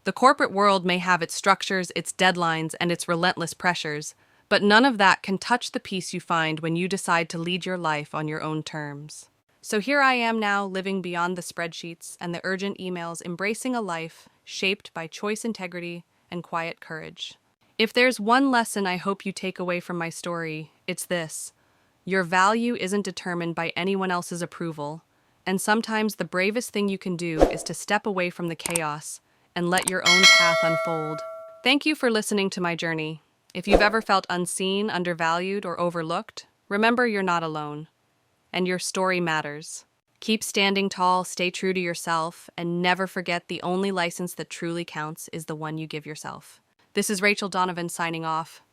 The corporate world may have its structures, its deadlines, and its relentless pressures, but none of that can touch the peace you find when you decide to lead your life on your own terms. So here I am now, living beyond the spreadsheets and the urgent emails, embracing a life shaped by choice integrity and quiet courage. If there's one lesson I hope you take away from my story, it's this. Your value isn't determined by anyone else's approval, and sometimes the bravest thing you can do is to step away from the chaos and let your own path unfold. Thank you for listening to my journey. If you've ever felt unseen, undervalued, or overlooked, remember you're not alone. And your story matters. Keep standing tall, stay true to yourself, and never forget the only license that truly counts is the one you give yourself. This is Rachel Donovan signing off.